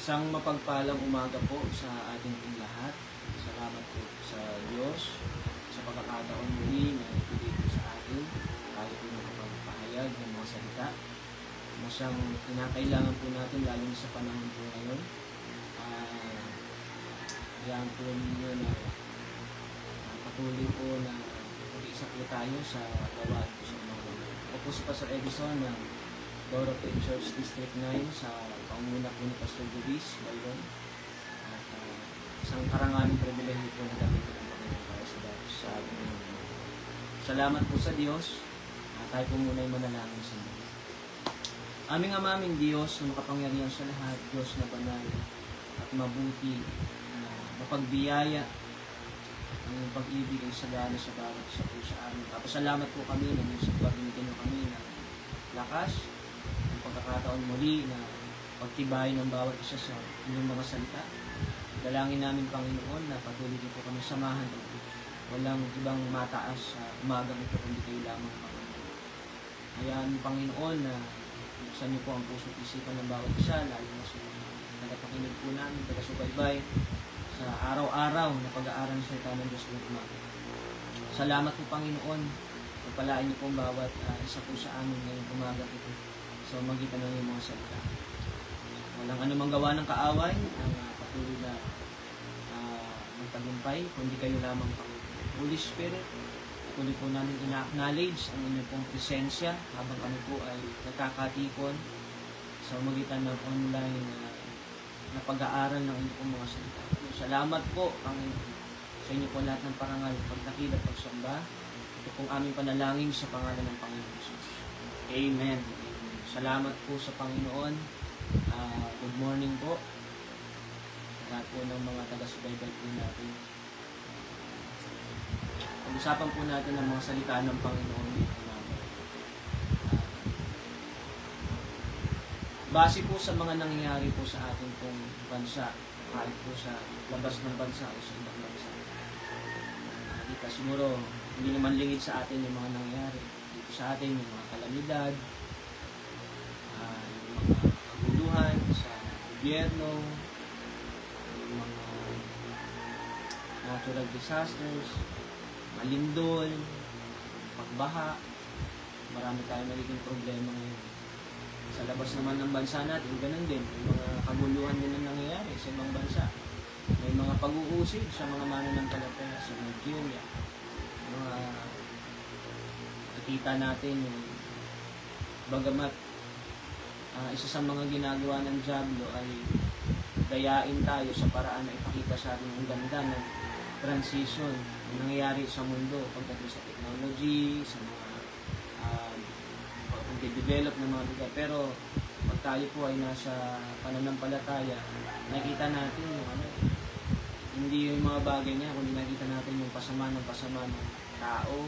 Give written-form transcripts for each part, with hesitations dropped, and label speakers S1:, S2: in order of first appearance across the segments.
S1: Isang mapagpalang umaga po sa ating lahat. Salamat po sa Diyos sa pagkakataon muli na ibigay po sa atin. Tayo po nakapagpahayag ng mga salita na siyang kinakailangan po natin lalo sa panahon po ngayon. Kaya po ninyo na patuloy po na mag-isa po tayo sa gawain po sa mga. Ako po si Pastor Edison ng Doro Church District 9 sa pangunguna po ni Pastor Luis Bayron. At isang karangalang pribilehiyo po na dami po ng Panginoon para sa ating. Salamat po sa Diyos. Tayo po muna ay manalangin sa Diyos. Aming amaming Diyos na makapangyarihan sa lahat, Diyos na banal at mabuti, na mapagbiyaya ang pag-ibig ay sagana sa bawat isa po sa amin. Papasalamat po kami na sa pag-ibigin nyo kami ng lakas, ang pagkakataon muli na pagtibay ng bawat isa sa inyong mga salita. Dalangin namin, Panginoon, na patuloy niyo po kami samahan ng Diyos. Walang ibang mataas sa umagang ito kundi kayo lamang, Panginoon. Hayaan, Panginoon, na buksan niyo po ang puso at isipan ng bawat isa, lalo na sa tagapakinig po namin, taga-subaybay sa araw-araw na pag-aaral ng salita ng Diyos ng umaga. Salamat po, Panginoon. Pagpalain niyo po ang bawat isa po sa amin ngayong umaga ito sa magitan ng iyong mga salita. Walang anumang gawa ng kaaway ang patuloy na magtagumpay, kundi kayo lamang, Panginoon. Holy Spirit, patuloy po namin ina-acknowledge ang inyong pong presensya habang kami po ay nagkakatipon sa magitan ng online na pag-aaral ng inyong mga salita. Salamat po, Panginoon, sa inyo po lahat ng parangal, pagdakil at pagsamba. Ito pong aming panalangin sa pangalan ng Panginoon Jesus. Amen. Salamat po sa Panginoon. Good morning po. Lahat po ng mga taga-subaybay po natin. Pag-usapan po natin ang mga salita ng Panginoon dito namin. Base po sa mga nangyayari po sa ating pong bansa, kahit po sa labas ng bansa o sa ibang bansa. Siguro, hindi naman lingid sa atin yung mga nangyayari. Dito sa atin yung mga kalamidad, yung mga kaguluhan sa gobyerno, yung mga natural disasters, malindol, pagbaha, marami tayong nagiging problema ngayon. Sa labas naman ng bansa natin, ganun din. Yung mga kaguluhan din na nangyayari sa ibang bansa. May mga pag-uusig sa mga mananampalataya sa Nigeria. Mga nakita natin yung bagamat isa sa mga ginagawa ng Diablo ay dayain tayo sa paraan na ipakita sa atin ang ganda ng transition na nangyayari sa mundo pagdating sa technology, sa mga pag-develop ng mga lugar. Pero pag tayo po ay nasa pananampalataya, nakita natin yung hindi yung mga bagay niya, kundi nakita natin yung pasama ng tao,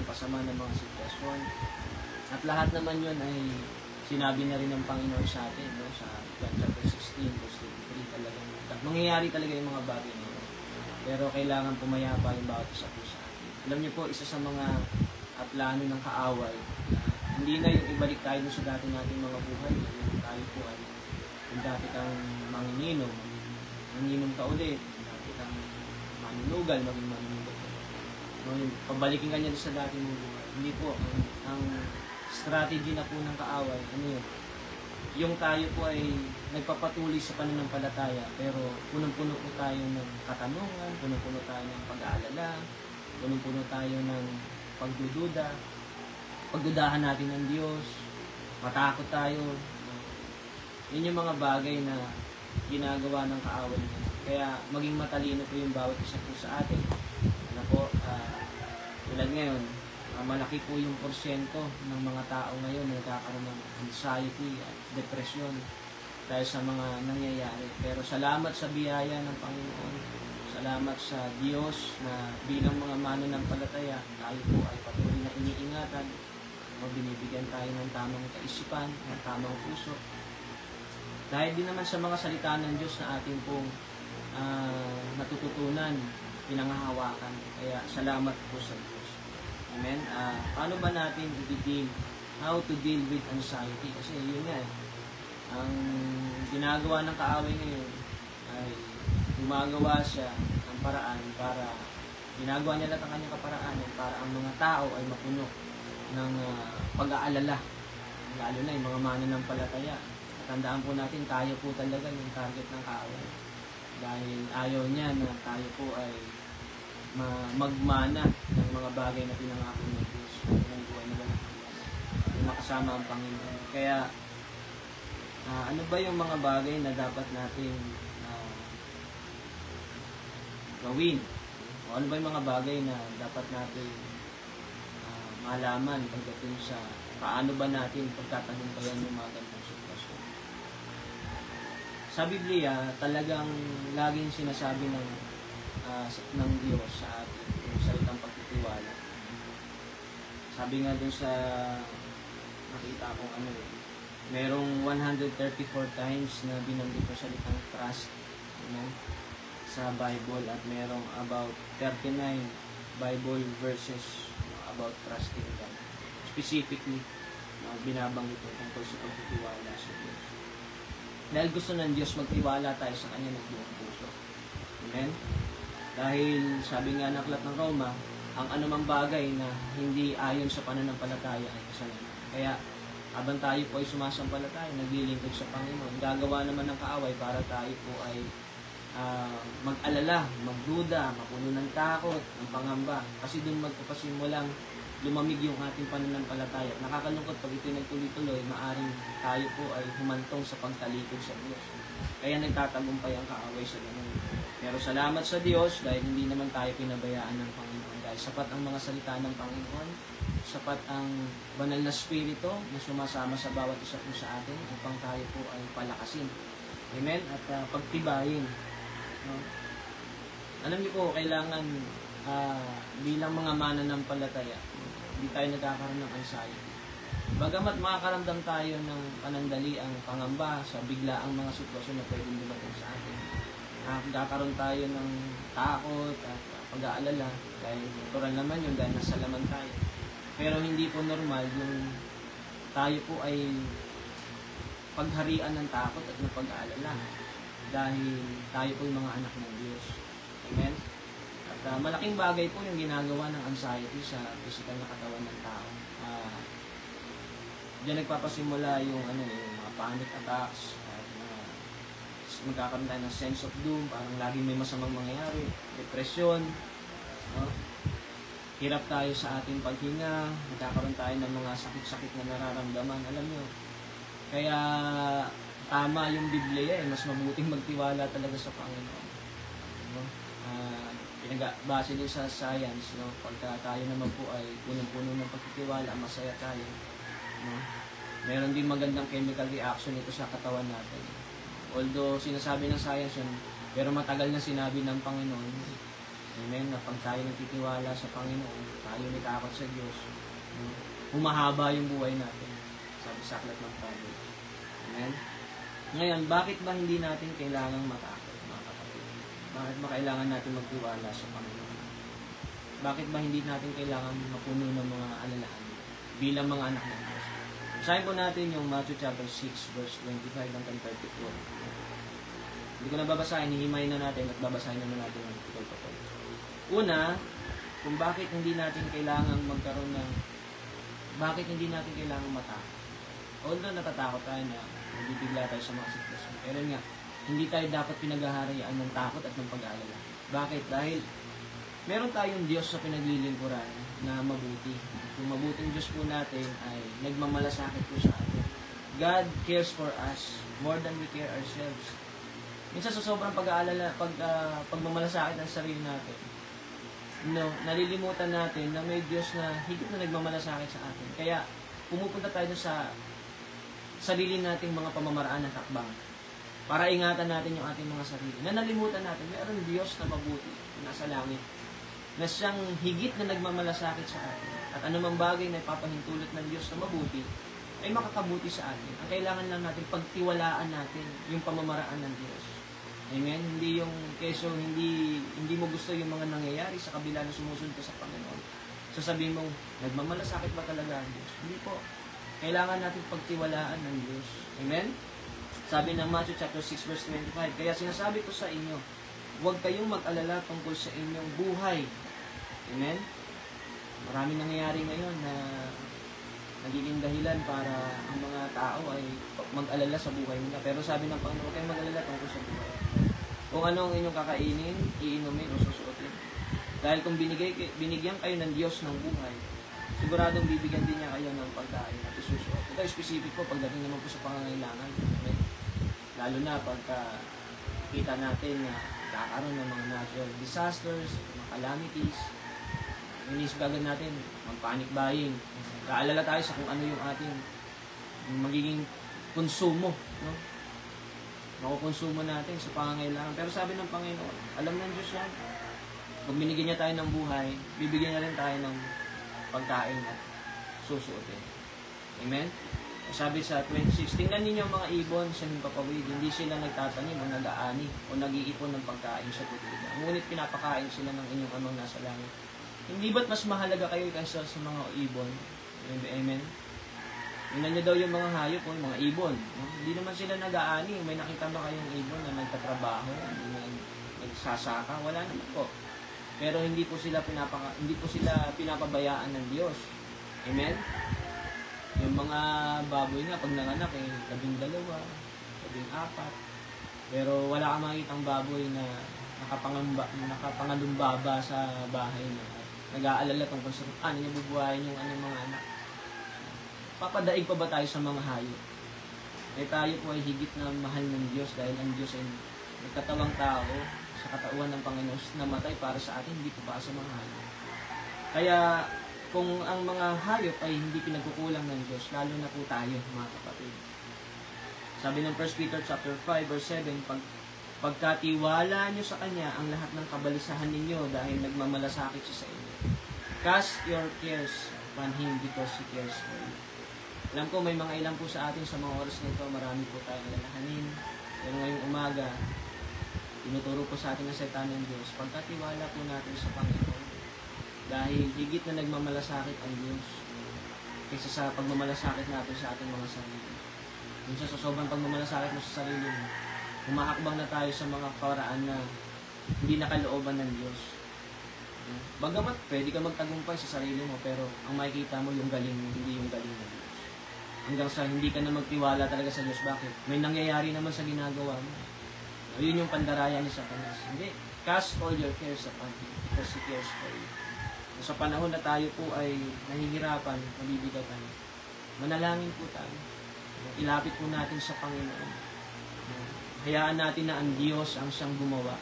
S1: pasama ng mga sitwasyon. At lahat naman yun ay sinabi na rin ng Panginoon sa atin, no? Sa John chapter 16, verse 23, talagang mangyayari talaga yung mga bagay niyo. Pero kailangan pumayapa yung bawat isa po sa atin. Alam niyo po, isa sa mga plano ng kaaway, hindi na yung ibalik tayo sa dati nating mga buhay. Yung tayo po ay kung dati kang manginginom ka ulit, dati kang manunugal, maging manunugal. No, pabalikin ka niya sa dati mong buhay. Hindi po, ang strategy na po ng kaaway, yung tayo po ay nagpapatuloy sa pananampalataya, pero punong-puno po tayo ng katanungan, punong-puno tayo ng pag-aalala, punong-puno tayo ng pagdududa, pagdudahan natin ng Diyos, matakot tayo. Yun yung mga bagay na ginagawa ng kaaway niya. Kaya maging matalino po yung bawat isa po sa atin. Tulad ngayon, malaki po yung porsyento ng mga tao ngayon na nagkakaroon ng anxiety at depression dahil sa mga nangyayari. Pero salamat sa biyaya ng Panginoon. Salamat sa Diyos na bilang mga mananampalataya, tayo po ay patuloy na iniingatan. Binibigyan tayo ng tamang kaisipan, ng tamang puso. Dahil din naman sa mga salita ng Diyos na ating pong natututunan, pinanghahawakan. Kaya salamat po sa Diyos. Amen? Paano ba natin i-deal? How to deal with anxiety? Kasi yun nga Ang ginagawa ng kaaway ngayon ay gumagawa siya ng paraan para ginagawa niya lahat ang kanyang kaparaanan para ang mga tao ay mapuno ng pag-aalala, lalo na yung mga mananampalataya. Tandaan po natin, tayo po talaga yung target ng kaaway dahil ayaw niya na tayo po ay magmana ng mga bagay na pinangako ng Diyos ng buhay na walang hanggan, makasama ang Panginoon. Kaya ano ba yung mga bagay na dapat natin gawin? O ano ba yung mga bagay na dapat natin malaman pagdating sa paano ba natin pagtatagumpayan yung mga ganitong sitwasyon? Sa Biblia, talagang laging sinasabi ng Diyos sa atin yung salitang pagtitiwala. Sabi nga dun sa nakita kong merong 134 times na binanggit ko salitang trust sa Bible at merong about 39 Bible verses about trusting God. Specifically, binabanggit ko tungkol sa pagtitiwala sa Diyos. Dahil gusto ng Diyos magtiwala tayo sa Kanya ng buong puso. Amen? Dahil sabi nga ng aklat ng Roma, ang anumang bagay na hindi ayon sa pananampalataya ay kasalanan. Kaya, habang tayo po ay sumasampalataya, naglilingkod sa Panginoon, gagawa naman ng kaaway para tayo po ay mag-alala, magduda, mapuno ng takot, ng pangamba. Kasi doon magpapasimulang lumamig yung ating pananampalataya. Nakakalungkot pag ito'y nagtuloy-tuloy, maaring tayo po ay humantong sa pagtalikod sa Diyos. Kaya nagtatagumpay ang kaaway sa ganun. Pero salamat sa Diyos dahil hindi naman tayo pinabayaan ng Panginoon. Dahil sapat ang mga salita ng Panginoon, sapat ang banal na spirito na sumasama sa bawat isa po sa atin upang tayo po ay palakasin. Amen? At pagtibayin. No? Alam niyo po, kailangan bilang mga mananampalataya, hindi tayo nagkakaroon ng anxiety. Bagamat makakaramdam tayo ng panandaliang pangamba sa biglaang mga sitwasyon na pwedeng dumating sa atin. Nagkakaroon tayo ng takot at pag-aalala dahil natural naman yun dahil nasa laman tayo. Pero hindi po normal yung tayo po ay pagharian ng takot at ng pag-aalala dahil tayo po yung mga anak ng Diyos. Amen? At malaking bagay po yung ginagawa ng anxiety sa physical na katawan ng tao. Diyan nagpapasimula yung mga panic attacks, at magkakaroon tayo ng sense of doom, parang laging may masamang mangyayari, depression, hirap tayo sa ating paghinga, magkakaroon tayo ng mga sakit-sakit na nararamdaman, alam nyo. Kaya tama yung Biblia, mas mabuting magtiwala talaga sa Panginoon. Base din sa science, pagka tayo naman po ay punong-puno ng pagtitiwala, masaya tayo. Meron din magandang chemical reaction ito sa katawan natin. Although sinasabi ng science yun, pero matagal na sinabi ng Panginoon, amen, na pag tayo nagtitiwala sa Panginoon, tayo nitakot sa Diyos, humahaba yung buhay natin, sabi sa aklat ng Proverbs. Amen? Ngayon, bakit ba hindi natin kailangang matakot, mga kapatid? Bakit ba kailangan natin magtiwala sa Panginoon? Bakit ba hindi natin kailangan mapuno ng mga alalahan bilang mga anak ng Diyos? Basahin po natin yung Matthew chapter 6, verse 25 hanggang 34. Hindi ko na babasahin, hihimayin na natin at babasahin naman natin ang tuloy-tuloy. Una, kung bakit hindi natin kailangan magkaroon ng, bakit hindi natin kailangan matakot. Although natatakot tayo na nabibigla tayo sa mga sitwasyon. Pero nga, hindi tayo dapat pinaghaharian ng takot at ng pag-aalala. Bakit? Dahil meron tayong Diyos sa pinaglilingkuran na mabuti. Yung mabuting Diyos po natin ay nagmamalasakit po sa atin. God cares for us more than we care ourselves. Minsan sa sobrang pag-aalala, pagmamalasakit ng sarili natin, nalilimutan natin na may Diyos na higit na nagmamalasakit sa atin. Kaya pumupunta tayo sa sarili nating mga pamamaraan at hakbang para ingatan natin yung ating mga sarili. Na nalimutan natin, mayroon Diyos na mabuti, nasa langit, na siyang higit na nagmamalasakit sa atin. At anumang bagay na ipapahintulot ng Diyos na mabuti, ay makakabuti sa atin. Ang kailangan lang natin, pagtiwalaan natin yung pamamaraan ng Diyos. Amen? Hindi yung, keso, hindi mo gusto yung mga nangyayari sa kabila na sumusunod ka sa Panginoon. Sasabihin mo, nagmamalasakit ba talaga ang Diyos? Hindi po. Kailangan natin pagtiwalaan ng Diyos. Amen? Sabi ng Matthew chapter 6 verse 25, kaya sinasabi ko sa inyo, huwag kayong mag-alala tungkol sa inyong buhay. Amen? Maraming nangyayari ngayon na nagiging dahilan para ang mga tao ay mag-alala sa buhay nila. Pero sabi ng Panginoon, huwag kayong mag-alala tungkol sa buhay. Kung ano ang inyong kakainin, iinumin o susuotin. Dahil kung binigyan kayo ng Diyos ng buhay, siguradong bibigyan din niya kayo ng pagkain at isusuot. Ito specific po pagdating naman po sa pangangailangan. Amen? Lalo na pagka kita natin na kakaroon ng mga natural disasters, mga calamities, inisip agad natin, mag-panic buying. Kaalala tayo sa kung ano yung ating magiging konsumo. No? Makukonsumo natin sa pangangailangan. Pero sabi ng Panginoon, alam ng Diyos yan. Kung binigyan niya tayo ng buhay, bibigyan niya rin tayo ng pagkain at susuotin. Amen? Sabi sa 26, tingnan ninyo ang mga ibon sa himpapawid, hindi sila nagtatanim o nag-aani o nag-iipon ng pagkain sa tutugan. Ngunit pinapakain sila ng inyong amang nasa langit. Hindi ba't mas mahalaga kayo kaysa sa mga ibon? Amen? Tingnan nyo daw yung mga hayop o yung mga ibon. No? Hindi naman sila nag-aani. May nakita ba kayong ibon na nagtatrabaho, nagsasaka? Wala naman po. Pero hindi po sila pinapabayaan ng Diyos. Amen? Yung mga baboy nga, pag nanganak, 12, 14. Pero wala kang makikitang baboy na nakapangalumbaba sa bahay na nag-aalala tungkol sa ano niya bubuhayin yung mga anak. Papadaig pa ba tayo sa mga hayop? Tayo po ay higit na mahal ng Diyos dahil ang Diyos ay nagkatawang tao sa katauhan ng Panginoon namatay para sa atin, hindi po para sa mga hayop. Kaya kung ang mga hayop ay hindi pinagkukulang ng Diyos, lalo na po tayo, mga kapatid. Sabi ng 1 Peter chapter 5 verse 7, pagkatiwala nyo sa Kanya ang lahat ng kabalisahan ninyo dahil nagmamalasakit siya sa inyo. Cast your cares upon Him because He cares for you. Alam ko may mga ilan po sa atin sa mga oras na ito, marami po tayong alalahanin. Pero ngayong umaga, tinuturo po sa atin ang salita ng Diyos, pagkatiwala po natin sa Panginoon. Dahil higit na nagmamalasakit ang Diyos kaysa sa pagmamalasakit natin sa ating mga sarili. Minsan sa sobrang pagmamalasakit mo sa sarili mo, humahakbang na tayo sa mga paraan na hindi nakalooban ng Diyos. Bagamat pwede ka magtagumpay sa sarili mo, pero ang makikita mo yung galing mo, hindi yung galing ng Diyos. Hanggang sa hindi ka na magtiwala talaga sa Diyos. Bakit? May nangyayari naman sa ginagawa mo. Yun yung pandaraya ni Satanas. Hindi. Cast all your cares upon Him because He cares for you. Sa panahon na tayo po ay nahihirapan, mabibigatan, manalangin po tayo. Ilapit po natin sa Panginoon. Hayaan natin na ang Diyos ang siyang gumawa.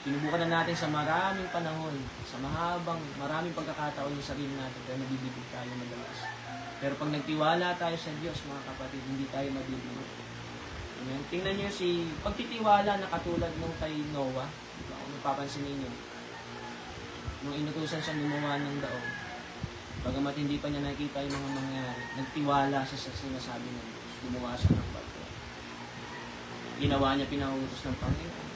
S1: Sinubukan na natin sa maraming panahon, sa maraming pagkakataon yung sarili natin, pero nabibigay tayo madalas. Pero pag nagtiwala tayo sa Diyos, mga kapatid, hindi tayo mabibigay. Amen. Tingnan niyo pagtitiwala na katulad nung kay Noah. Kung napapansin ninyo, nung inutusan siyang gumawa ng daong, bagamat hindi pa niya nakita yung mga mangyayari, nagtiwala siya sa sinasabi ng Diyos. Gumawa siya ng barko. Ginawa niya, pinautos ng Panginoon.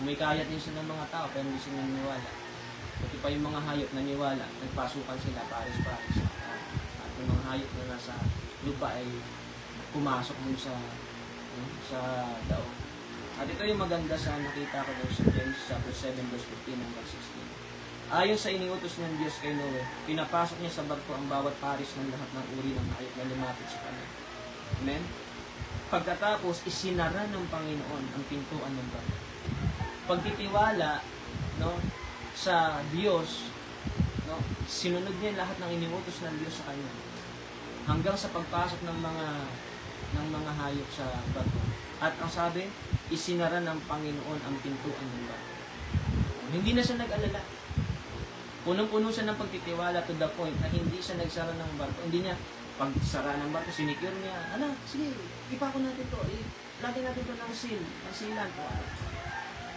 S1: Umikayat din siya ng mga tao, pero hindi sila naniwala. Pati pa yung mga hayop naniwala, nagpasukan sila pares-pares. At yung mga hayop na nasa lupa ay pumasok dun sa daong. At ito yung maganda sa nakita ko doon sa James chapter 7 verse 15 hanggang 16. Ayon sa iniutos ng Diyos kay Noe, pinapasok niya sa barko ang bawat paris ng lahat ng uri ng hayop na lumapit sa kanya. Amen? Pagkatapos, isinara ng Panginoon ang pintuan ng barko. Pagtitiwala, no, sa Diyos, no, sinunod niya lahat ng iniutos ng Diyos sa kanya. Hanggang sa pagpasok ng mga hayop sa barko. At ang sabi, isinara ng Panginoon ang pintuan ng barko. Hindi na siya nag-alala. Punong-puno siya ng pagtitiwala to the point na hindi siya nagsara ng barko. Hindi niya, pag sara ng barko, sinicure niya, sige, ipako natin to, lagyan natin to ng silan po.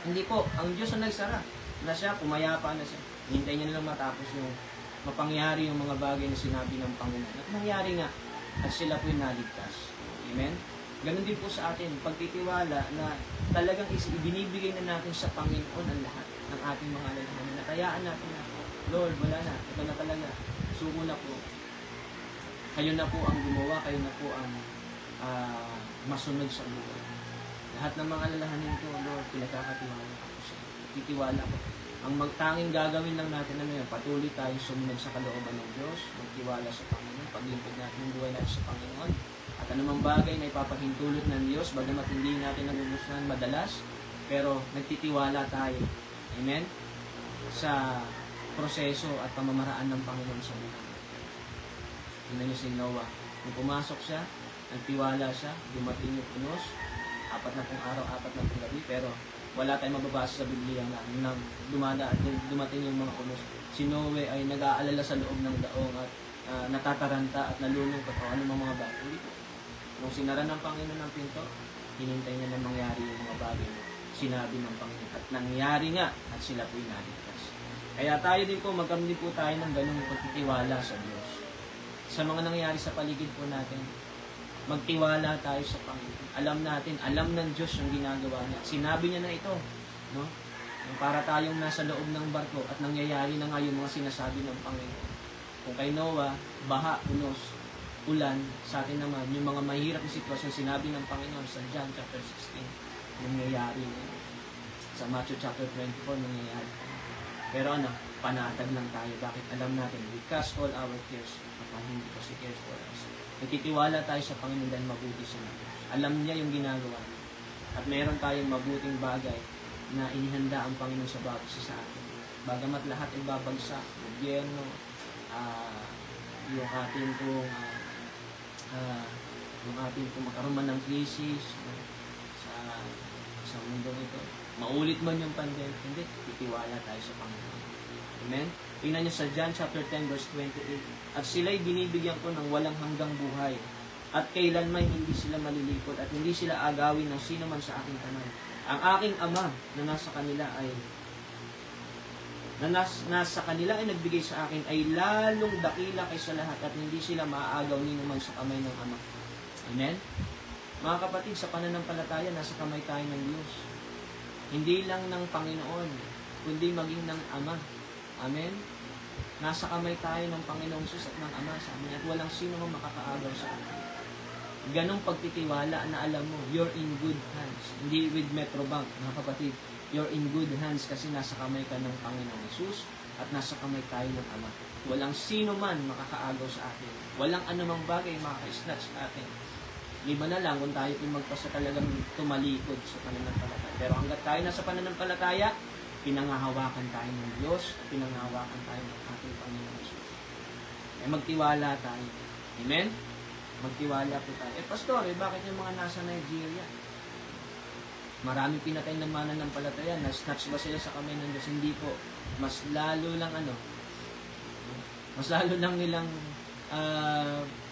S1: Hindi po, ang Diyos ang nagsara na siya, pumayapa na siya. Hintay niya nalang matapos yung mapangyari yung mga bagay na sinabi ng Panginoon. At nangyari nga, at sila po'y naligtas. Amen? Ganon din po sa atin, pagtitiwala na talagang ibinibigay na natin sa Panginoon ang lahat ng ating mga alalahanin. Natayaan natin na, Lord, wala na, ito na talaga, suko na po. Kayo na po ang gumawa, kayo na po ang masunod sa buhay. Lahat ng mga alalahanin ko, Lord, pinagkakatiwala ako sa iyo. Titiwala ko. Ang magtanging gagawin lang natin na ngayon, patuloy tayong sumunod sa kalooban ng Diyos, magtiwala sa Panginoon, paglingkod natin yung buhay natin sa Panginoon. At anumang bagay na ipapahintulot ng Diyos, bagamat hindi natin nagugustuhan madalas, pero nagtitiwala tayo. Amen? Sa proseso at pamamaraan ng Panginoon sa buhay. Tingnan niyo si Noah. Kung pumasok siya, nagtiwala siya, dumating yung unos, 4 na pong araw, 4 na pong gabi, pero wala tayong mababasa sa Biblia na dumating yung mga unos. Si Noe ay nag-aalala sa loob ng daong at natataranta at nalulungkot o anumang mga bagay. Hindi po. Nung sinara ng Panginoon ng pinto, hinintay niya na mangyari yung mga bagay na sinabi ng Panginoon. At nangyari nga at sila po'y naligtas. Kaya tayo din po, magkaroon din po tayo ng ganung pagtitiwala sa Diyos. Sa mga nangyari sa paligid po natin, magtiwala tayo sa Panginoon. Alam natin, alam ng Diyos yung ginagawa niya. Sinabi niya na ito, no? Para tayong nasa loob ng barko at nangyayari na nga yung mga sinasabi ng Panginoon. Kung kay Noah, baha, unos, ulan, sa atin naman, yung mga mahirap na sitwasyon sinabi ng Panginoon sa John chapter 16, nangyayari na. Sa Matthew chapter 24, nangyayari. Pero panatag lang tayo. Bakit? Alam natin, we cast all our cares upon Him because He cares for us. Nagtitiwala tayo sa Panginoon dahil mabuti siya. Alam niya yung ginagawa niya. At meron tayong mabuting bagay na inihanda ang Panginoon sa bawat isa sa atin. Bagamat lahat ay babagsak, gobyerno, yung ating pong magkaroon man ng krisis sa mundong ito. Maulit man yung pandemic, hindi, titiwala tayo sa Panginoon. Amen? Tingnan niyo sa John chapter 10 verse 28. At sila'y binibigyan ko ng walang hanggang buhay. At kailanman hindi sila malilipot at hindi sila agawin ng sino man sa aking tanan. Ang aking Ama na nasa kanila ay nagbigay sa akin ay lalong dakila kaysa lahat at hindi sila maaagaw ni naman sa kamay ng Ama. Amen? Mga kapatid, sa pananampalataya, nasa kamay tayo ng Diyos. Hindi lang ng Panginoon, kundi maging ng Ama. Amen? Nasa kamay tayo ng Panginoong Jesus at ng Ama sa amin at walang sino mang makakaagaw sa atin. Ganong pagtitiwala na alam mo, you're in good hands. Hindi with Metrobank, mga kapatid. You're in good hands kasi nasa kamay ka ng Panginoong Jesus at nasa kamay tayo ng Ama. Walang sino man makakaagaw sa atin. Walang anumang bagay makaka-snatch sa atin. Liba na lang kung tayo magpasa talagang tumalikod sa pananampalataya. Pero hanggat tayo nasa pananampalataya, pinangahawakan tayo ng Diyos, pinangahawakan tayo ng ating Panginoon Jesus. Magtiwala tayo. Amen? Magtiwala po tayo. Pastor, bakit yung mga nasa Nigeria? Maraming pinatay ng mananampalataya, na-snatch ba sila sa kamay ng Diyos? Hindi po. Mas lalo lang nilang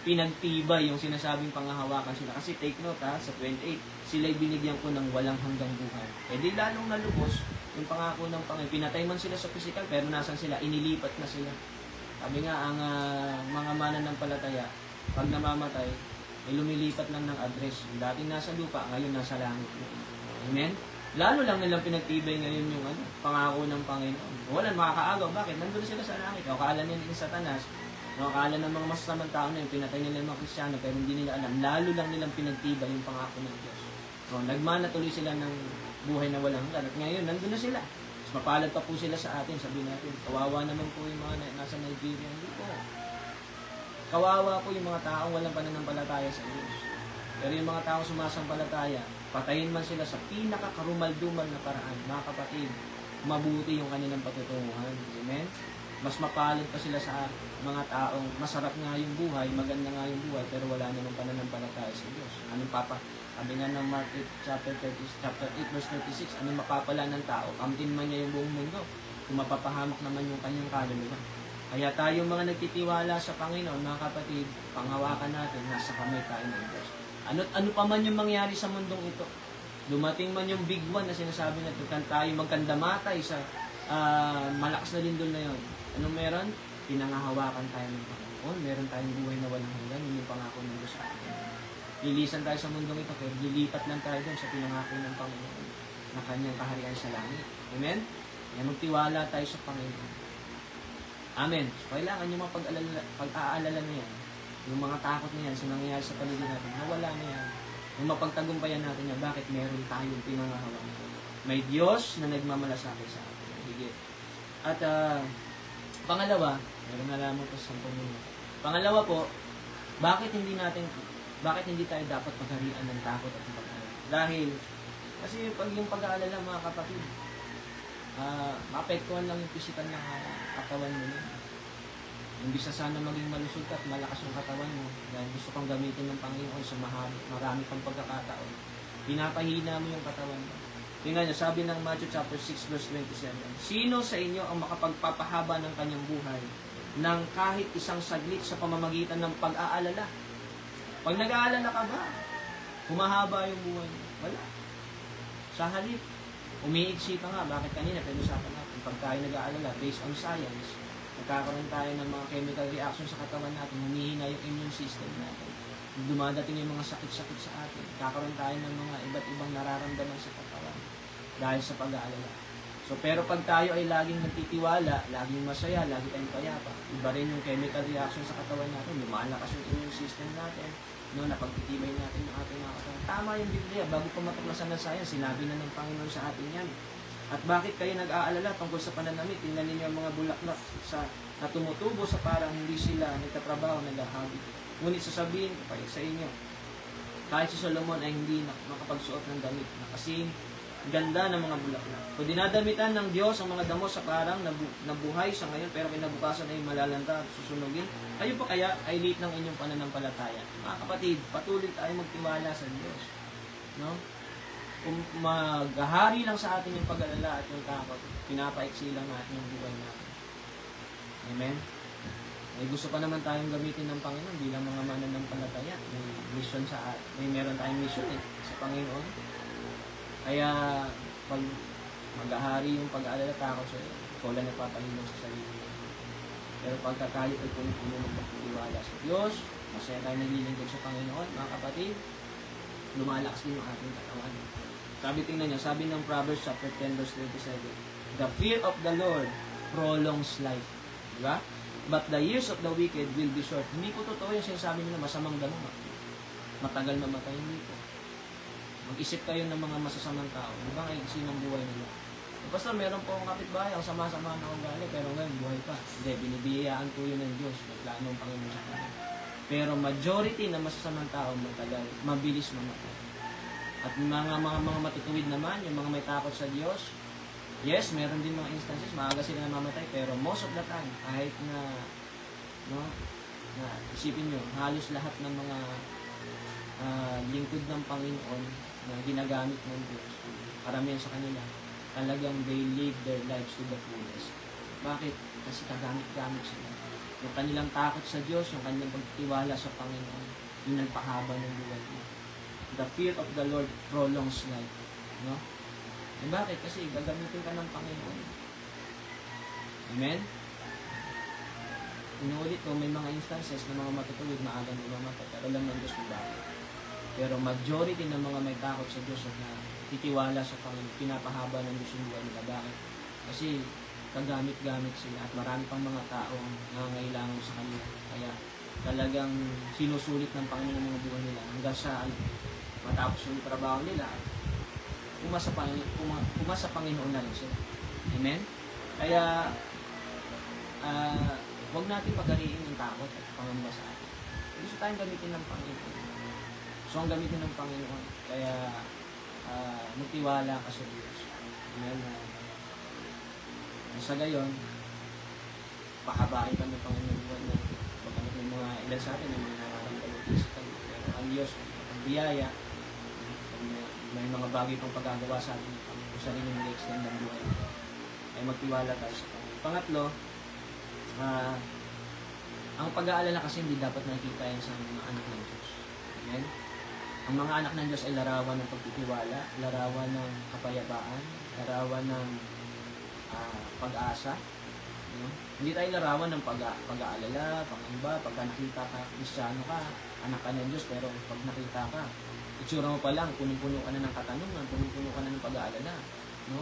S1: pinagtibay yung sinasabing pangahawakan sila. Kasi take note sa 28, sila'y binigyan ko ng walang hanggang buhay. E di lalong nalubos yung pangako ng Panginoon. Pinatay man sila sa physical, pero nasan sila? Inilipat na sila. Sabi nga, ang mga mananampalataya, pag namamatay, ay lumilipat lang ng address. Dating nasa lupa, ngayon nasa langit. Amen? Lalo lang nilang pinagtibay ngayon yung pangako ng Panginoon. Walang makakaagaw. Bakit? Nandun sila sa langit. O akala nila yung Satanas, akala ng mga masasamang tao na yung pinatay nila yung mga Kristiyano, pero hindi nila alam. Lalo lang nilang pinagtibay yung pangako ng Diyos. So, nagmana tuloy sila ng buhay na walang hanggan. At ngayon, nandun na sila. Mas mapalad pa po sila sa atin. Sabihin natin, kawawa naman po yung mga nasa Nigeria. Hindi po. Kawawa po yung mga taong walang pananampalataya sa Diyos. Pero yung mga taong sumasampalataya, patayin man sila sa pinakakarumal-dumal na paraan. Mga kapatid, mabuti yung kanilang patutunguhan. Amen? Mas mapalad pa sila sa mga taong masarap nga yung buhay, maganda nga yung buhay, pero wala namang pananampalataya sa Diyos. Anong sabi nga ng Mark 8, chapter 8, verse 36, anong mapapala ng tao? Kamtin man niya yung buong mundo, kung mapapahamak naman yung kanyang kaluluwa. Kaya tayo mga nagtitiwala sa Panginoon, mga kapatid, panghawakan natin, nasa kamay tayo ng Diyos. Ano pa man yung mangyari sa mundong ito, dumating man yung big one na sinasabi na ito, tayo magkandamatay sa malakas na lindol na yun. Anong meron? Pinangahawakan tayo ng Panginoon. Meron tayong buhay na walang hanggan. Yun yung pangako ng Diyos sa atin. Lilisan tayo sa mundong ito, kaya lilipat lang tayo doon sa pinangako ng Panginoon na kanyang kaharian sa langit. Amen? Kaya magtiwala tayo sa Panginoon. Amen. So, kailangan yung mga pag-aalala na yan. Yung mga takot na yan sa nangyayari sa paligid natin, nawala na yan. Yung mapagtagumpayan natin yan, bakit meron tayong pinangahawakan? May Diyos na nagmamalasakit sa atin. Higit. At pangalawa, meron na lamang po sa 10 minuto. Pangalawa po, bakit hindi tayo dapat pagharian ng takot at pag-aalala? Dahil, kasi pag yung pag-aalala mga kapatid, maapektuhan lang yung physical na katawan mo na. Imbis na sana maging malusog at malakas yung katawan mo, dahil gusto kang gamitin ng Panginoon sa marami pang pagkakataon, pinapahina mo yung katawan mo. Tingnan nyo, sabi ng Matthew chapter 6 verse 27, sino sa inyo ang makapagpapahaba ng kanyang buhay ng kahit isang saglit sa pamamagitan ng pag-aalala? Pag nag-aalala ka ba, humahaba yung buhay mo? Wala. Sa halip, umiigsi pa nga. Bakit kanina, pinag-usapan natin, pag tayo nag-aalala, based on science, nagkakaroon tayo ng mga chemical reaction sa katawan natin, humihina yung immune system natin. Dumadating yung mga sakit-sakit sa atin. Kakaroon tayo ng mga iba't ibang nararamdaman sa katawan dahil sa pag-aalala. So, pero pag tayo ay laging nagtitiwala, laging masaya, lagi tayong payapa, iba rin yung chemical reaction sa katawan natin, lumalakas yung immune system natin, no, napagtitibay natin yung ating mga katawan. Tama yung Biblia, bago pa matuklasan ng science, sinabi na ng Panginoon sa atin yan. At bakit kayo nag-aalala tungkol sa pananamit? Tingnan ninyo ang mga bulaklak na tumutubo sa parang hindi sila nagtatrabaho, naghahabit. Ngunit sasabihin ko pa sa inyo, kahit si Solomon ay hindi makapagsuot ng damit na kasing ganda ng mga bulaklak. Kung dinadamitan ng Diyos ang mga damo sa parang nabuhay sa ngayon, pero kinabukasan ay malalanta at susunugin, kayo pa kaya ay liit ng inyong pananampalataya. Mga kapatid, patuloy tayo magtiwala sa Diyos. No? Kung maghahari lang sa atin yung pag-alala at yung takot, pinapaiksi lang natin yung buhay natin. Amen? May gusto pa naman tayong gamitin ng Panginoon bilang mga mananampalataya. May mission meron tayong mission sa Panginoon. Kaya pag maghahari yung pag-aalala, takot sa ikaw lang napapahilong sa sarili mo. Pero pagkakalit ay puno ng pagtitiwala sa Diyos, masaya tayo naglilingkod sa Panginoon, mga kapatid, lumalakas din yung ating katawan. Tingnan nyo, sabi ng Proverbs chapter 10 verse 27, the fear of the Lord prolongs life. Diba? But the years of the wicked will be short. Hindi po totoo yung sinasabi nila, masamang damo. Matagal mamatay, hindi po. Mag-isip kayo ng mga masasamang tao. Ano ba ang iksi ng buhay nila? Basta meron po akong kapitbahay, ang sama-sama na ugali, pero ngayon buhay pa. Hindi, binibiyayaan po yun ng Diyos. May plano ang Panginoon sa kanya. Pero majority na masasamang tao, matagal, mabilis mamatay. At mga matutuwid naman, yung mga may takot sa Diyos, yes, meron din mga instances, maaga sila namamatay, pero most of the time, kahit na, isipin nyo, halos lahat ng mga lingkod ng Panginoon na ginagamit ng Diyos, karamihan sa kanila, talagang they live their lives to the fullest. Bakit? Kasi kagamit-gamit sila. Yung kanilang takot sa Diyos, yung kanilang pagtitiwala sa Panginoon, yung nagpahaba ng buhay mo. The fear of the Lord prolongs life. No? Eh bakit? Kasi gagamitin ka ng Panginoon. Amen? Inuulit ko, may mga instances na mga matutuwid maagang mamatay, pero alam ng Diyos kung bakit. Pero majority ng mga may takot sa Diyos at na titiwala sa Panginoon, pinapahaba ng Diyos yung buhay nila. Bakit? Kasi kagamit-gamit sila at marami pang mga tao ang nangangailangan sa kanila. Kaya talagang sinusulit ng Panginoon ang mga buhay nila hanggang sa matapos yung trabaho nila, pumasa Panginoon na rin sila. Amen? Kaya huwag natin pagaliin yung takot at pangamba sa atin. Gusto tayong gamitin ng Panginoon. So, ang gamitin ng Panginoon. Kaya, magtiwala ka sa Diyos. Amen? Sa gayon, pahabain ka ng Panginoon buwan natin. Pag may mga ilan sa atin, may mga nararamdaman physical. Pero ang Diyos, ang biyaya, may mga bagay pang pagagawa sa atin kung saan yung extend ng buhay. Ay magtiwala tayo sa Panginoon. Pangatlo, ang pag-aalala kasi hindi dapat nakikita yan sa mga anak ng Diyos. Amen? Ang mga anak ng Diyos ay larawan ng pagtitiwala, larawan ng kapayapaan, larawan ng pag-asa. No? Hindi tayo larawan ng pag-aalala, pangamba, pagka nakita ka, Kristiyano ka, anak ka ng Diyos, pero pag nakita ka, itsura mo pa lang, punong-puno ka na ng katanungan, punong-puno ka na ng pag-aalala. No?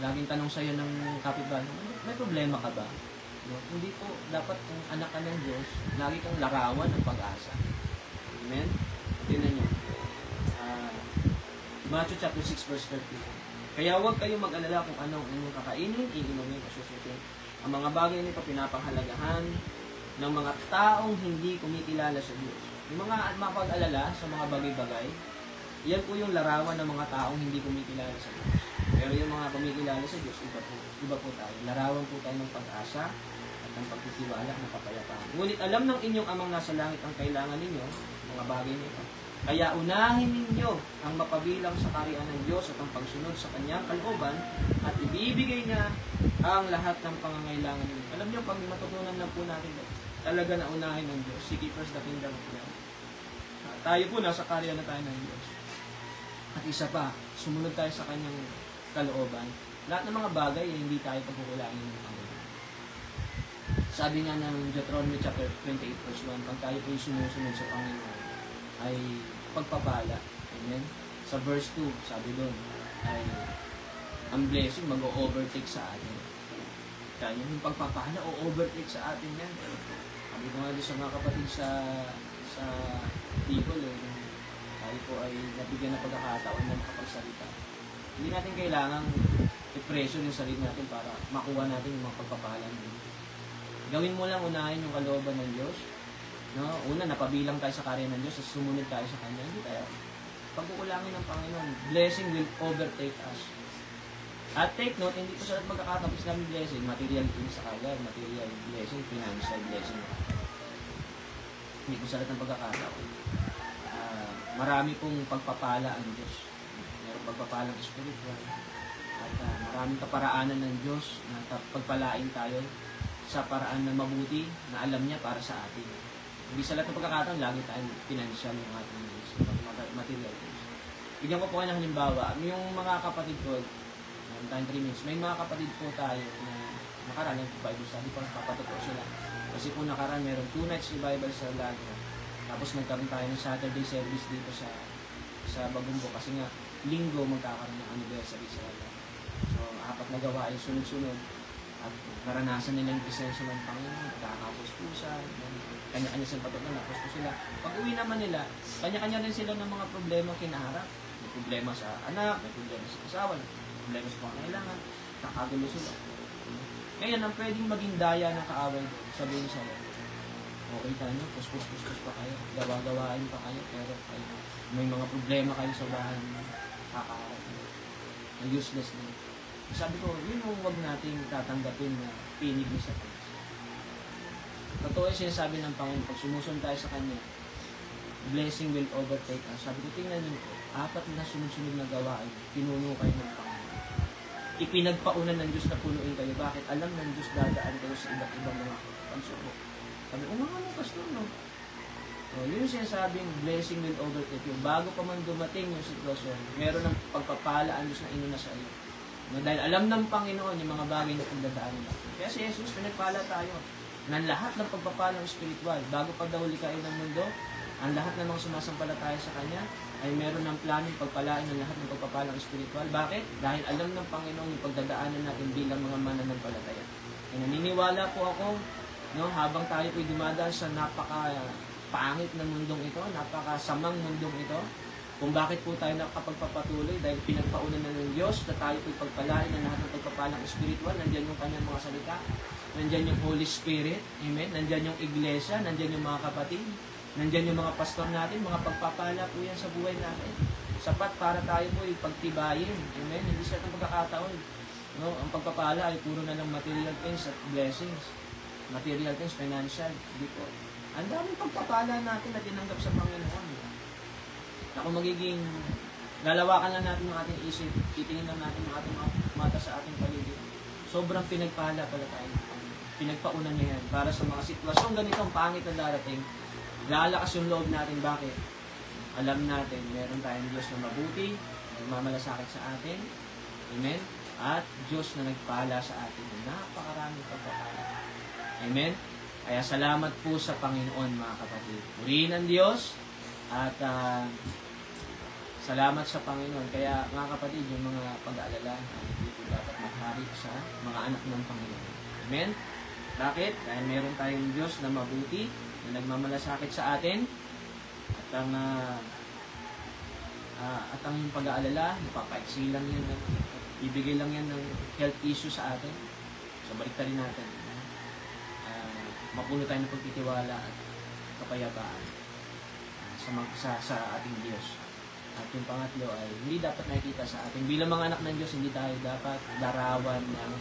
S1: Laging tanong sa'yo ng kapitbahay, may problema ka ba? No? Hindi po dapat kung anak ka ng Diyos, lagi kang larawan ng pag-asa. Amen? Tingnan niyo. Matthew chapter 6 verse 30. Kaya huwag kayong mag-alala kung anong inyong kakainin, iinumin, o susutin. Ang mga bagay nito pinapahalagahan ng mga taong hindi kumikilala sa Diyos. Yung mga mapag-alala sa mga bagay-bagay, yan po yung larawan ng mga taong hindi kumikilala sa Diyos. Pero yung mga kumikilala sa Diyos, iba po tayo. Larawan po tayo ng pag-asa at ng pagtitiwala ng kapayapaan. Ngunit alam ng inyong amang nasa langit ang kailangan ninyo, mga bagay nito. Kaya unahin ninyo ang mapabilang sa kaharian ng Diyos at ang pagsunod sa kanyang kalooban at ibibigay niya ang lahat ng pangangailangan ninyo. Alam niyo, pag matutunan na po natin talaga na unahin ng Diyos, seek first the kingdom of God. Tayo po, nasa kaharian na tayo ng Diyos. At isa pa, sumunod tayo sa kanyang kalooban. Lahat ng mga bagay, hindi tayo pagkukulangin ng Panginoon. Sabi nga ng Deuteronomy chapter 28 verse 1, pag tayo po sumusunod sa Panginoon, ay pagpapala. Amen? Sa verse 2, sabi doon, ay ang blessing mag-o-overtake sa atin. Kaya yung pagpapala o-overtake sa atin yan. Sabi ko nga doon sa mga kapatid sa Bicol, tayo po ay nabigyan ng pagkakataon na makapagsalita. Hindi natin kailangang i-pressure yung sarili natin para makuha natin yung mga pagpapala natin. Gawin mo lang unahin yung kalooban ng Diyos. No? Una, napabilang tayo sa kaharian ng Diyos, sumunod tayo sa Kanya. Hindi tayo. Pagkukulangin ng Panginoon, blessing will overtake us. At take note, hindi po sa lahat magkakatapos namin blessing, material things sa kagad, material blessing, financial blessing. Hindi po sa lahat ng pagkakataon. Marami pong pagpapala ang Diyos. Mayroong pagpapalang spiritual. At maraming kaparaanan ng Diyos na pagpalain tayo sa paraan na mabuti na alam niya para sa atin. Hindi sa lahat ng pagkakataon, lagi tayong financial yung ating material things. Bigyan ko po kayo ng halimbawa. Yung mga kapatid ko, time 3 minutes, may mga kapatid po tayo na nakaraan yung Bible study po, papatotoo sila. Kasi po nakaraan, meron 2 nights revival sa Laguna. Tapos nagkaroon tayo ng Saturday service dito sa Bagumbo. Kasi nga, linggo magkakaroon ng anniversary sa Laguna. So, 4 na gawain, sunod-sunod. At naranasan nilang presensya ng Panginoon, nakakapuspusan, kanya-kanya silang patutunan, nakapuspo sila. Pag uwi naman nila, kanya-kanya rin sila ng mga problema kinaharap. May problema sa anak, may problema sa asawa, may problema sa pangangailangan, nakagulo sila. Ngayon, ang pwedeng maging daya ng kaaway, sabihin sa'yo, okay tayo, puspos pa kayo, gawa-gawain pa kayo, pero kayo, may mga problema kayo sa bahay, kakaharap na useless na. Sabi ko, yun yung huwag nating tatanggapin na pinig ni Satan. Totoo yung sinasabi ng Panginoon, pag sumusunod tayo sa Kanya, blessing will overtake us. Sabi ko, tingnan nyo po, 4 na sunod-sunod na gawain, pinuno kayo ng Panginoon. Ipinagpaunan ng Diyos na punuin kayo. Bakit? Alam ng Diyos dadaan kayo sa iba't ibang mga pagsubok. Sabi ko, mga pastor, no? So, yun yung sinasabing blessing will overtake you. Bago pa man dumating yung sitwasyon, meron ng pagpapala ang Diyos na inuna sa iyo. No, dahil alam ng Panginoon yung mga bagay na pagdadaanan natin. Kaya si Jesus, pinagpala tayo ng lahat ng pagpapalang spiritual. Bago pa daw likain ng mundo, ang lahat ng mga sumasampalataya sa Kanya ay meron ng planong pagpalain ng lahat ng pagpapalang spiritual. Bakit? Dahil alam ng Panginoon yung pagdadaanan natin bilang mga mananampalataya. Kaya naniniwala po ako, no, habang tayo po'y dumadaan sa napaka-pangit na mundong ito, napaka-samang mundong ito, kung bakit po tayo nakapagpapatuloy dahil pinagpaunan na ng Diyos na tayo po'y pagpalain ng lahat ng pagpapalang spiritual. Nandiyan yung Kanyang mga salita, nandiyan yung Holy Spirit, amen, nandiyan yung iglesia, nandiyan yung mga kapatid, nandiyan yung mga pastor natin, mga pagpapala po yan sa buhay natin. Sapat para tayo po'y pagtibayin, amen, hindi sa itong pagkakataon. No? Ang pagpapala ay puro na ng material things at blessings. Material things, financial, hindi po. Ang daming pagpapala natin na tinanggap sa Panginoon. Kung magiging lalawakan lang natin ang ating isip, titingin lang natin ang ating mata sa ating paligid. Sobrang pinagpala pala tayo. Pinagpaunan niya yan para sa mga sitwasyon ganitong pangit na darating. Lalakas yung loob natin. Bakit? Alam natin, meron tayong Diyos na mabuti, nagmamalasakit sa atin. Amen? At Diyos na nagpala sa atin. Napakaraming pagpapala. Amen? Kaya salamat po sa Panginoon, mga kapatid. Purihin ang Diyos at salamat sa Panginoon. Kaya mga kapatid, yung mga pag-aalala, hindi po dapat maghari sa mga anak ng Panginoon. Amen? Bakit? Dahil meron tayong Diyos na mabuti, na nagmamalasakit sa atin, at ang yung pag-aalala, mapapaiksi lang yan, ibigay lang yan ng health issue sa atin. So, balik rin natin. Mapuno tayo ng pagtitiwala at kapayapaan sa ating Diyos. At yung pangatlo ay hindi dapat nakikita sa atin. Bilang mga anak ng Diyos, hindi tayo dapat larawan ng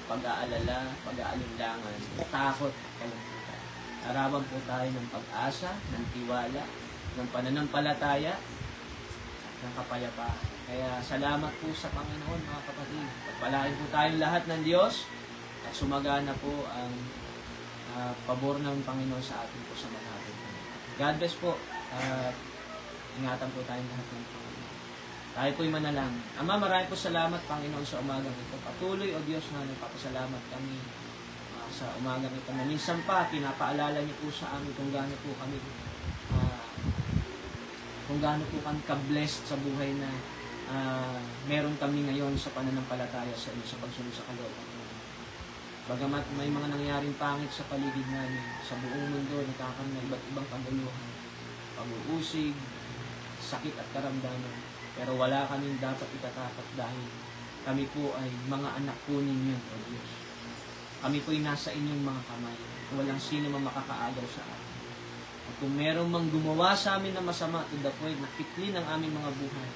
S1: pag-aalala, pag-aalinlangan, takot, kalungkutan. Larawan po tayo ng pag-asa, ng tiwala, ng pananampalataya, at ng kapayapaan. Kaya salamat po sa Panginoon, mga kapatid. Pagpalain po tayong lahat ng Diyos at sumagana po ang pabor ng Panginoon sa atin po sa maghapon. God bless po. Ingatan po tayong lahat ng Panginoon. Tayo po'y manalangin. Ama, maraming po salamat, Panginoon, sa umagang ito. Patuloy, O Diyos, na nagpapasalamat kami sa umagang ito. Na minsan pa, pinapaalala niyo po sa amin kung gaano po kami ka-blessed sa buhay na meron kami ngayon sa pananampalataya sa inyo, sa pagsunod sa kalooban. Bagamat may mga nangyaring pangit sa paligid namin, sa buong mundo, nagkakaroon ng iba't ibang kaguluhan, pag-uusig, sakit at karamdaman. Pero wala kaming dapat itatakot dahil kami po ay mga anak po ninyo, O Diyos. Kami po ay nasa inyong mga kamay. Walang sino man makakaagaw sa atin. At kung merong mang gumawa sa amin na masama to the point na kitlin ang aming mga buhay,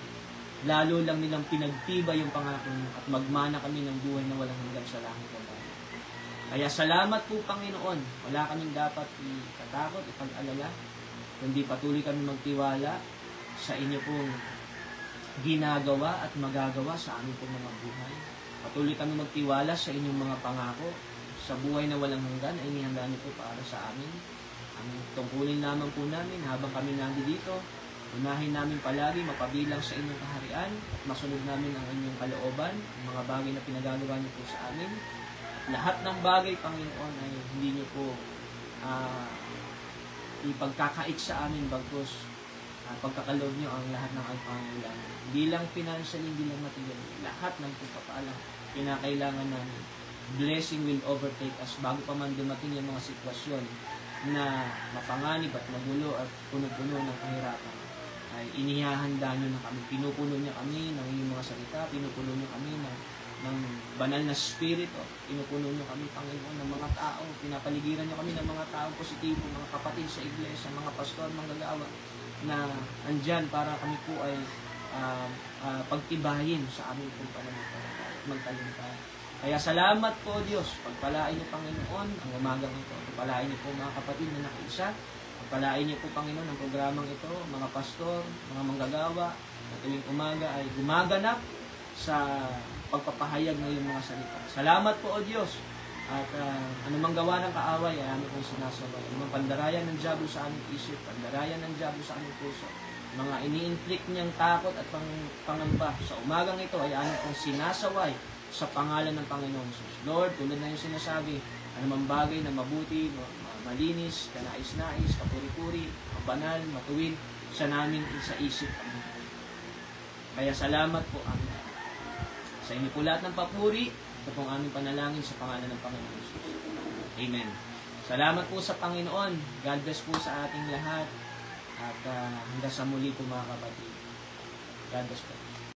S1: lalo lang nilang pinagtibay yung pangako niyo at magmana kami ng buhay na walang hanggan sa langit o langit. Kaya salamat po, Panginoon. Wala kaming dapat itatakot, ipag-alala, kundi patuloy kami magtiwala sa inyo pong ginagawa at magagawa sa aming pong mga buhay. Patuloy kami magtiwala sa inyong mga pangako sa buhay na walang hanggan ay inihanda niyo po para sa amin. Ang tungkulin lamang po namin habang kami nandito, unahin namin palagi mapabilang sa inyong kaharian at masunod namin ang inyong kalooban, ang mga bagay na pinagagawa niyo po sa amin. At lahat ng bagay, Panginoon, ay hindi niyo po ipagkakait sa amin bagkus pagkakaloob niyo ang lahat ng pangangailangan. Hindi lang financially, hindi lang material. Lahat ng pagpapaalam, kinakailangan namin. Blessing will overtake us bago pa man dumating yung mga sitwasyon na mapanganib at magulo at puno-puno ng kahirapan. Ay inihahanda niyo na kami. Pinupuno niyo kami ng inyong mga salita. Pinupuno niyo kami ng banal na spirito. Pinupuno niyo kami, Panginoon, ng mga tao. Pinapaligiran niyo kami ng mga tao positibo, mga kapatid sa iglesia, mga pastor, mga gagawa na andyan para kami po ay pagtibayin sa aming pong pananampalataya, magtalumpay. Kaya salamat po, Diyos. Pagpalain niyo, Panginoon, ang umagang ito. Pagpalain niyo po mga kapatid na nakiisa. Pagpalain niyo po, Panginoon, ang programang ito, mga pastor, mga manggagawa, na tuwing umaga ay gumaganap sa pagpapahayag ng iyong mga salita. Salamat po, O Diyos. At anumang gawa ng kaaway ay aming kong sinasabay. Anumang pandarayan ng diablo sa aming isip, pandarayan ng diablo sa aming puso, mga ini-inflict niyang takot at pangamba sa umagang ito ay aming kong sinasaway sa pangalan ng Panginoong Jesus. Lord, tulad na yung sinasabi, anumang bagay na mabuti, malinis, kanais-nais, kapuri-puri, banal, matuwid, sa namin sa isip. Kaya salamat po, amin. Sa inyo po lahat ng papuri. Ito pong aming panalangin sa pangalan ng Panginoon Jesus. Amen. Salamat po sa Panginoon. God bless po sa ating lahat. At hanggang sa muli po, mga kapatid. God bless po.